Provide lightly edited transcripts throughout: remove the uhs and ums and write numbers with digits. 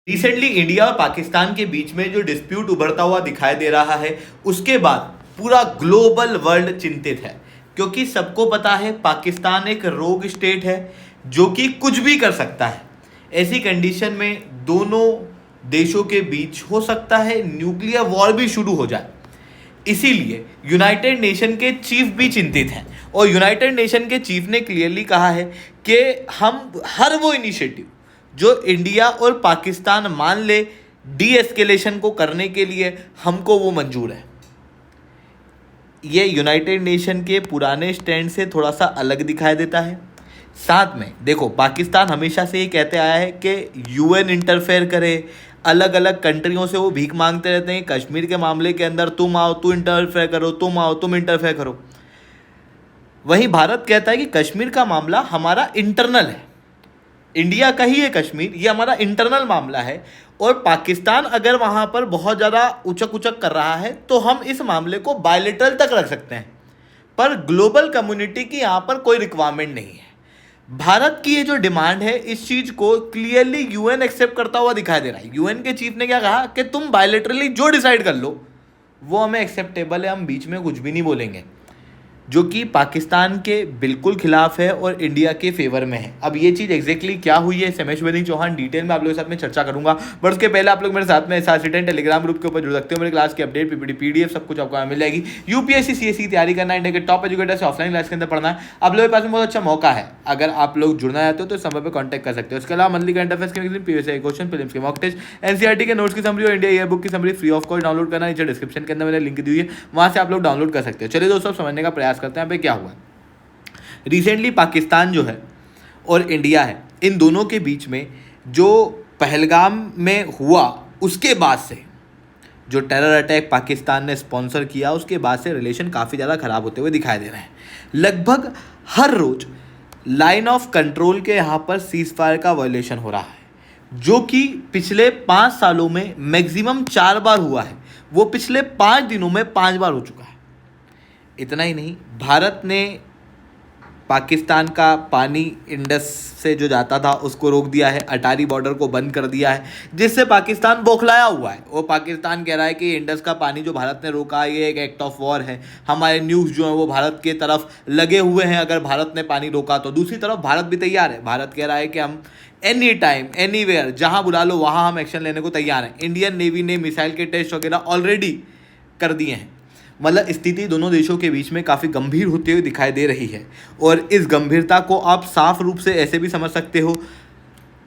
Recently India और पाकिस्तान के बीच में जो डिस्प्यूट उभरता हुआ दिखाई दे रहा है, उसके बाद पूरा ग्लोबल वर्ल्ड चिंतित है। क्योंकि सबको पता है पाकिस्तान एक रोग स्टेट है जो कि कुछ भी कर सकता है। ऐसी कंडीशन में दोनों देशों के बीच हो सकता है न्यूक्लियर वॉर भी शुरू हो जाए। इसीलिए यूनाइटेड नेशन के चीफ भी चिंतित हैं और यूनाइटेड नेशन के चीफ ने क्लियरली कहा है कि हम हर वो इनिशिएटिव जो इंडिया और पाकिस्तान मान ले डी एस्केलेशन को करने के लिए, हमको वो मंजूर है। ये यूनाइटेड नेशन के पुराने स्टैंड से थोड़ा सा अलग दिखाई देता है। साथ में देखो, पाकिस्तान हमेशा से ये कहते आया है कि यूएन इंटरफेयर करे, अलग अलग कंट्रियों से वो भीख मांगते रहते हैं कश्मीर के मामले के अंदर, तुम आओ तू इंटरफेयर करो, तुम आओ तुम इंटरफेयर करो। वहीं भारत कहता है कि कश्मीर का मामला हमारा इंटरनल है, इंडिया का ही है कश्मीर, ये हमारा इंटरनल मामला है। और पाकिस्तान अगर वहाँ पर बहुत ज़्यादा उचक उचक कर रहा है तो हम इस मामले को बायलेटरल तक रख सकते हैं, पर ग्लोबल कम्युनिटी की यहाँ पर कोई रिक्वायरमेंट नहीं है। भारत की ये जो डिमांड है, इस चीज़ को क्लियरली यूएन एक्सेप्ट करता हुआ दिखाई दे रहा है। यूएन के चीफ ने क्या कहा कि तुम बायलेटरली जो डिसाइड कर लो वो हमें एक्सेप्टेबल है, हम बीच में कुछ भी नहीं बोलेंगे, जो कि पाकिस्तान के बिल्कुल खिलाफ है और इंडिया के फेवर में है। अब ये चीज़ एग्जैक्टली क्या हुई है, समेश्वरी चौहान डिटेल में आप लोगों के साथ में चर्चा करूंगा। बट उसके पहले आप लोग मेरे साथ में एसआरसी10 टेलीग्राम ग्रुप के ऊपर जुड़ सकते हो। मेरे क्लास की अपडेट, पीपीटी, पीडीएफ सब कुछ आपको मिल जाएगी। यूपीएससी सीएससी की तैयारी करना है, इंडिया के टॉप एजुकेटर से ऑफलाइन क्लास के अंदर पढ़ना है, आप लोगों के पास में बहुत अच्छा मौका है। अगर आप लोग जुड़ना चाहते हो तो समय पर कॉन्टैक्ट कर सकते हो। इसके अलावा मंथली करंट अफेयर्स के पीवीएसआई क्वेश्चन, फिल्म्स के मॉक टेस्ट, एनसीईआरटी के नोट्स की समरी और इंडिया ईयर बुक की summary free of cost download करना, नीचे डिस्क्रिप्शन के अंदर मैंने लिंक दी हुई है, वहाँ से आप लोग डाउनलोड कर सकते हो। चलिए दोस्तों, समझने का प्रयास करते हैं यहाँ पे क्या हुआ। रिसेंटली पाकिस्तान जो है और इंडिया है, इन दोनों के बीच में जो पहलगाम में हुआ, उसके बाद से जो टेरर अटैक पाकिस्तान ने स्पॉन्सर किया, उसके बाद से रिलेशन काफ़ी ज़्यादा ख़राब होते हुए दिखाई दे रहे हैं। लगभग हर रोज़ लाइन ऑफ कंट्रोल के यहाँ पर सीज फायर का वायलेशन हो रहा है, जो कि पिछले 5 सालों में मैक्सिमम 4 बार हुआ है। वो पिछले 5 दिनों में 5 बार हो चुका है। इतना ही नहीं, भारत ने पाकिस्तान का पानी इंडस से जो जाता था उसको रोक दिया है, अटारी बॉर्डर को बंद कर दिया है, जिससे पाकिस्तान बौखलाया हुआ है। और पाकिस्तान कह रहा है कि इंडस का पानी जो भारत ने रोका है ये एक एक्ट ऑफ वॉर है। हमारे न्यूज़ जो है वो भारत के तरफ लगे हुए हैं, अगर भारत ने पानी रोका तो। दूसरी तरफ भारत भी तैयार है, भारत कह रहा है कि हम एनी टाइम एनीवेयर जहाँ बुला लो वहाँ हम एक्शन लेने को तैयार हैं। इंडियन नेवी ने मिसाइल के टेस्ट वगैरह ऑलरेडी कर दिए हैं। मतलब स्थिति दोनों देशों के बीच में काफ़ी गंभीर होती हुई दिखाई दे रही है। और इस गंभीरता को आप साफ रूप से ऐसे भी समझ सकते हो,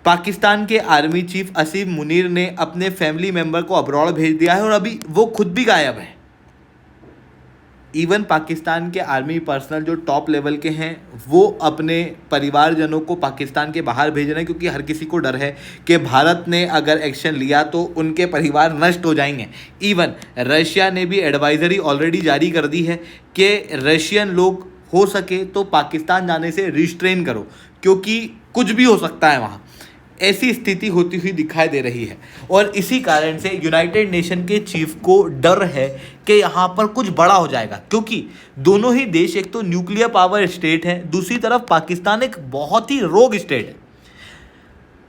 पाकिस्तान के आर्मी चीफ असीम मुनीर ने अपने फैमिली मेंबर को अब्रॉड भेज दिया है और अभी वो खुद भी गायब है। इवन पाकिस्तान के आर्मी पर्सनल जो टॉप लेवल के हैं, वो अपने परिवारजनों को पाकिस्तान के बाहर भेज रहे हैं, क्योंकि हर किसी को डर है कि भारत ने अगर एक्शन लिया तो उनके परिवार नष्ट हो जाएंगे। इवन रशिया ने भी एडवाइजरी ऑलरेडी जारी कर दी है कि रशियन लोग हो सके तो पाकिस्तान जाने से रिस्ट्रेन करो, क्योंकि कुछ भी हो सकता है वहाँ। ऐसी स्थिति होती हुई दिखाई दे रही है और इसी कारण से यूनाइटेड नेशन के चीफ को डर है कि यहाँ पर कुछ बड़ा हो जाएगा, क्योंकि दोनों ही देश एक तो न्यूक्लियर पावर स्टेट है, दूसरी तरफ पाकिस्तान एक बहुत ही रोग स्टेट है।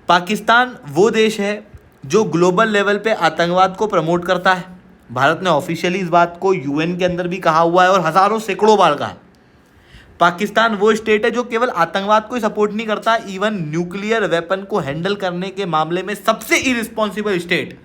पाकिस्तान वो देश है जो ग्लोबल लेवल पे आतंकवाद को प्रमोट करता है। भारत ने ऑफिशियली इस बात को यूएन के अंदर भी कहा हुआ है और हज़ारों सैकड़ों बार कहा। पाकिस्तान वो स्टेट है जो केवल आतंकवाद को ही सपोर्ट नहीं करता, इवन न्यूक्लियर वेपन को हैंडल करने के मामले में सबसे इरिस्पॉन्सिबल स्टेट।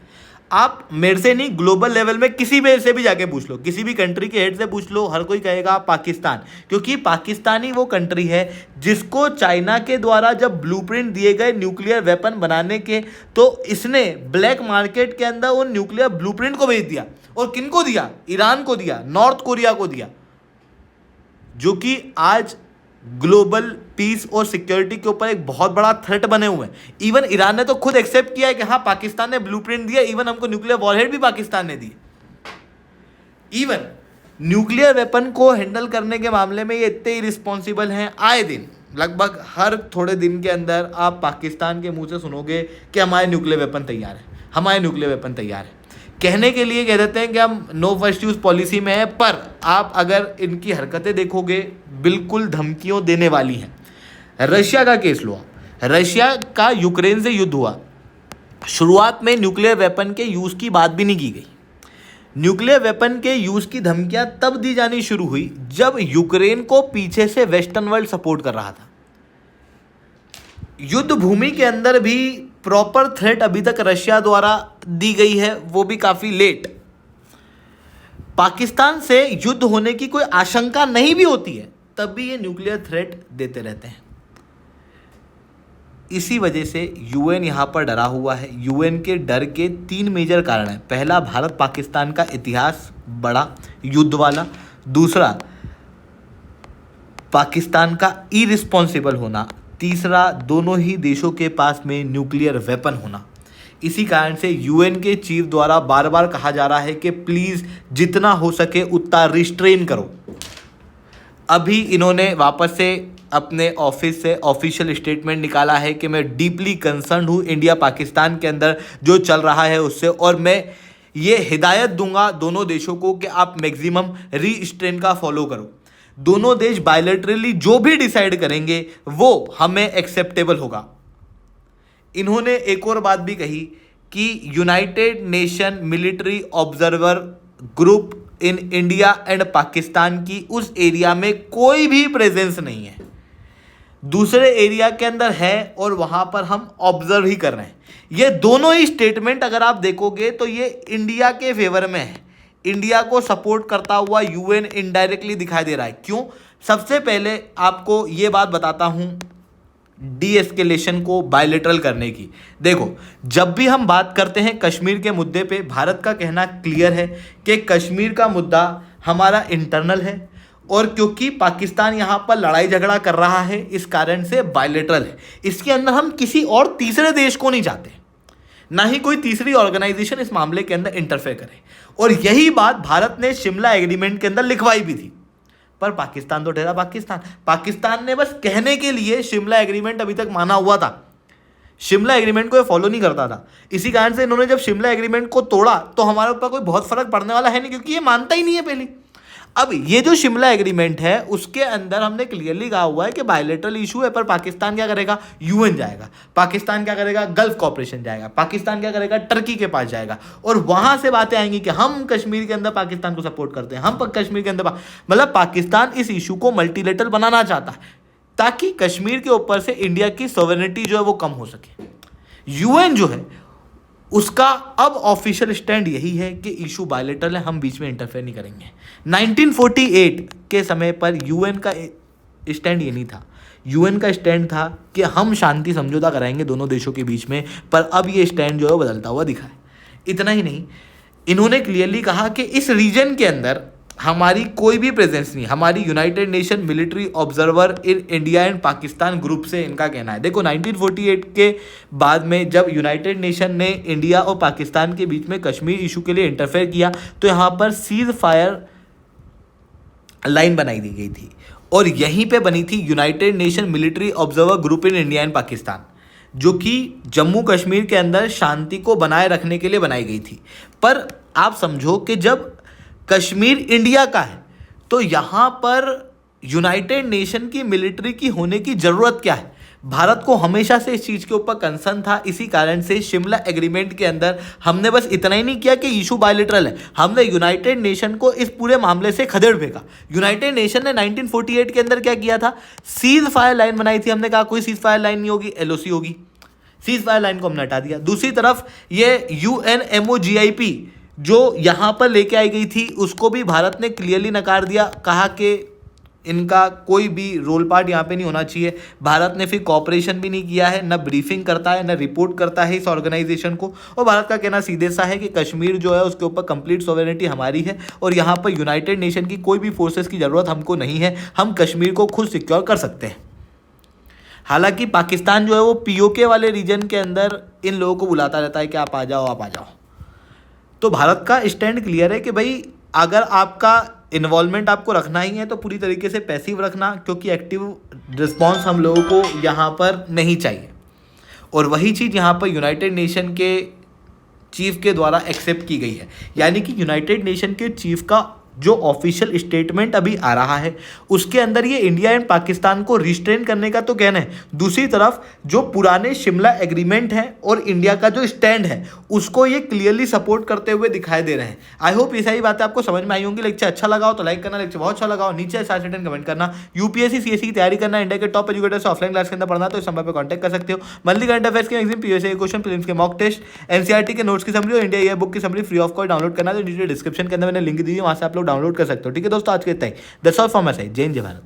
आप मेरे से नहीं, ग्लोबल लेवल में किसी भी से भी जाके पूछ लो, किसी भी कंट्री के हेड से पूछ लो, हर कोई कहेगा पाकिस्तान, क्योंकि पाकिस्तान ही वो कंट्री है जिसको चाइना के द्वारा जब ब्लूप्रिंट दिए गए न्यूक्लियर वेपन बनाने के, तो इसने ब्लैक मार्केट के अंदर उन न्यूक्लियर ब्लूप्रिंट को भेज दिया। और किनको दिया? ईरान को दिया, नॉर्थ कोरिया को दिया, जो कि आज ग्लोबल पीस और सिक्योरिटी के ऊपर एक बहुत बड़ा थ्रेट बने हुए हैं। इवन ईरान ने तो खुद एक्सेप्ट किया है कि हाँ, पाकिस्तान ने ब्लूप्रिंट दिया, इवन हमको न्यूक्लियर वॉरहेड भी पाकिस्तान ने दिए। इवन न्यूक्लियर वेपन को हैंडल करने के मामले में ये इतने इरिस्पॉन्सिबल हैं, आए दिन लगभग हर थोड़े दिन के अंदर आप पाकिस्तान के मुंह से सुनोगे कि हमारे न्यूक्लियर वेपन तैयार है, हमारे न्यूक्लियर वेपन तैयार है। कहने के लिए कह देते हैं कि हम नो फर्स्ट यूज़ पॉलिसी में है, पर आप अगर इनकी हरकतें देखोगे बिल्कुल धमकियों देने वाली हैं। रशिया का केस लो, रशिया का यूक्रेन से युद्ध हुआ, शुरुआत में न्यूक्लियर वेपन के यूज़ की बात भी नहीं की गई। न्यूक्लियर वेपन के यूज़ की धमकियां तब दी जानी शुरू हुई जब यूक्रेन को पीछे से वेस्टर्न वर्ल्ड सपोर्ट कर रहा था। युद्ध भूमि के अंदर भी प्रॉपर थ्रेट अभी तक रशिया द्वारा दी गई है, वो भी काफ़ी लेट। पाकिस्तान से युद्ध होने की कोई आशंका नहीं भी होती है तब भी ये न्यूक्लियर थ्रेट देते रहते हैं। इसी वजह से यूएन यहाँ पर डरा हुआ है। यूएन के डर के 3 मेजर कारण हैं। पहला, भारत पाकिस्तान का इतिहास बड़ा युद्ध वाला। दूसरा, पाकिस्तान का इरिस्पॉन्सिबल होना। तीसरा, दोनों ही देशों के पास में न्यूक्लियर वेपन होना। इसी कारण से यूएन के चीफ द्वारा बार बार कहा जा रहा है कि प्लीज़ जितना हो सके उतना रिस्ट्रेन करो। अभी इन्होंने वापस से अपने ऑफिस से ऑफिशियल स्टेटमेंट निकाला है कि मैं डीपली कंसर्न हूँ इंडिया पाकिस्तान के अंदर जो चल रहा है उससे, और मैं ये हिदायत दूंगा दोनों देशों को कि आप मैक्सिमम रिस्ट्रेन का फॉलो करो। दोनों देश बायलैटरली जो भी डिसाइड करेंगे वो हमें एक्सेप्टेबल होगा। इन्होंने एक और बात भी कही कि United nation military observer group in India and Pakistan की उस एरिया में कोई भी प्रेजेंस नहीं है, दूसरे एरिया के अंदर है और वहां पर हम ऑब्जर्व ही कर रहे हैं। ये दोनों ही स्टेटमेंट अगर आप देखोगे तो ये इंडिया के फेवर में है। इंडिया को सपोर्ट करता हुआ यूएन इनडायरेक्टली दिखाई दे रहा है। क्यों? सबसे पहले आपको ये बात बताता हूं डी एस्केलेशन को बायलेटरल करने की। देखो, जब भी हम बात करते हैं कश्मीर के मुद्दे पे, भारत का कहना क्लियर है कि कश्मीर का मुद्दा हमारा इंटरनल है और क्योंकि पाकिस्तान यहाँ पर लड़ाई झगड़ा कर रहा है इस कारण से बायलेटरल है। इसके अंदर हम किसी और तीसरे देश को नहीं चाहते, ना ही कोई तीसरी ऑर्गेनाइजेशन इस मामले के अंदर इंटरफेयर करे। और यही बात भारत ने शिमला एग्रीमेंट के अंदर लिखवाई भी थी, पर पाकिस्तान तो ठहरा पाकिस्तान ने बस कहने के लिए शिमला एग्रीमेंट अभी तक माना हुआ था, शिमला एग्रीमेंट को ये फॉलो नहीं करता था। इसी कारण से इन्होंने जब शिमला एग्रीमेंट को तोड़ा तो हमारे ऊपर कोई बहुत फर्क पड़ने वाला है नहीं, क्योंकि ये मानता ही नहीं है पहले। अब ये जो शिमला एग्रीमेंट है उसके अंदर हमने क्लियरली कहा हुआ है कि बायलेटरल इशू है, पर पाकिस्तान क्या करेगा? यूएन जाएगा। पाकिस्तान क्या करेगा? गल्फ कॉर्पोरेशन जाएगा। पाकिस्तान क्या करेगा? टर्की के पास जाएगा और वहां से बातें आएंगी कि हम कश्मीर के अंदर पाकिस्तान को सपोर्ट करते हैं, हम कश्मीर के अंदर मतलब पाकिस्तान इस इशू को मल्टीलेटरल बनाना चाहता है ताकि कश्मीर के ऊपर से इंडिया की सॉवरेनिटी जो है वो कम हो सके। यूएन जो है उसका अब ऑफिशियल स्टैंड यही है कि इशू बायलेटरल है, हम बीच में इंटरफेयर नहीं करेंगे। 1948 के समय पर यूएन का स्टैंड ये नहीं था। यूएन का स्टैंड था कि हम शांति समझौता कराएंगे दोनों देशों के बीच में, पर अब ये स्टैंड जो है बदलता हुआ दिखा है। इतना ही नहीं, इन्होंने क्लियरली कहा कि इस रीजन के अंदर हमारी कोई भी प्रेजेंस नहीं, हमारी United nation military observer in India and Pakistan group से इनका कहना है। देखो, 1948 के बाद में जब यूनाइटेड नेशन ने इंडिया और पाकिस्तान के बीच में कश्मीर इशू के लिए इंटरफेयर किया तो यहाँ पर सीज फायर लाइन बनाई दी गई थी और यहीं पे बनी थी United nation military observer group in India and Pakistan, जो कि जम्मू कश्मीर के अंदर शांति को बनाए रखने के लिए बनाई गई थी। पर आप समझो कि जब कश्मीर इंडिया का है तो यहाँ पर यूनाइटेड नेशन की मिलिट्री की होने की ज़रूरत क्या है? भारत को हमेशा से इस चीज़ के ऊपर कंसर्न था। इसी कारण से शिमला एग्रीमेंट के अंदर हमने बस इतना ही नहीं किया कि इशू बायलेटरल है, हमने यूनाइटेड नेशन को इस पूरे मामले से खदेड़ फेंका। यूनाइटेड नेशन ने 1948 के अंदर क्या किया था? सीज फायर लाइन बनाई थी। हमने कहा कोई सीज फायर लाइन नहीं होगी, एलओसी होगी। सीज फायर लाइन को हमने हटा दिया। दूसरी तरफ ये UNMOGIP जो यहाँ पर लेके आई गई थी उसको भी भारत ने क्लियरली नकार दिया, कहा कि इनका कोई भी रोल पार्ट यहाँ पे नहीं होना चाहिए। भारत ने फिर कॉपरेशन भी नहीं किया है, ना ब्रीफिंग करता है, ना रिपोर्ट करता है इस ऑर्गेनाइजेशन को। और भारत का कहना सीधे सा है कि कश्मीर जो है उसके ऊपर कंप्लीट सॉवरेनिटी हमारी है और यहाँ पर यूनाइटेड नेशन की कोई भी फोर्सेस की ज़रूरत हमको नहीं है, हम कश्मीर को खुद सिक्योर कर सकते हैं। हालांकि पाकिस्तान जो है वो POK वाले रीजन के अंदर इन लोगों को बुलाता रहता है कि आप आ जाओ, आप आ जाओ। तो भारत का स्टैंड क्लियर है कि भाई अगर आपका इन्वॉल्वमेंट आपको रखना ही है तो पूरी तरीके से पैसिव रखना, क्योंकि एक्टिव रिस्पांस हम लोगों को यहाँ पर नहीं चाहिए। और वही चीज़ यहाँ पर यूनाइटेड नेशन के चीफ के द्वारा एक्सेप्ट की गई है, यानी कि यूनाइटेड नेशन के चीफ का जो ऑफिशियल स्टेटमेंट अभी आ रहा है उसके अंदर ये इंडिया एंड पाकिस्तान को रिस्ट्रेन करने का तो कहना है, दूसरी तरफ जो पुराने शिमला एग्रीमेंट है और इंडिया का जो स्टैंड है उसको ये क्लियरली सपोर्ट करते हुए दिखाई दे रहे हैं। आई होप ये सारी बातें आपको समझ में आई होंगी। लेक्चर अच्छा लगा हो तो लाइक करना, लेक्चर बहुत अच्छा लगा हो नीचे साथ कमेंट करना। यूपीएससी सीएससी की तैयारी करना, इंडिया के टॉप एजुकेटर से ऑफलाइन क्लास के अंदर पढ़ना तो इस नंबर पर कॉन्टैक्ट कर सकते हो। मंथली करंट अफेयर्स के मैगजीन, पीएससी क्वेश्चन, प्रीलिम्स के मॉक टेस्ट, एनसीईआरटी के नोट्स की समरी और इंडिया ईयर बुक की summary free of cost download करना तो नीचे डिस्क्रिप्शन के अंदर मैंने लिंक दी है, वहां से आप लोग डाउनलोड कर सकते हो। ठीक है दोस्तों, आज के इतना ही। That's all from my side. जय हिंद, जय भारत।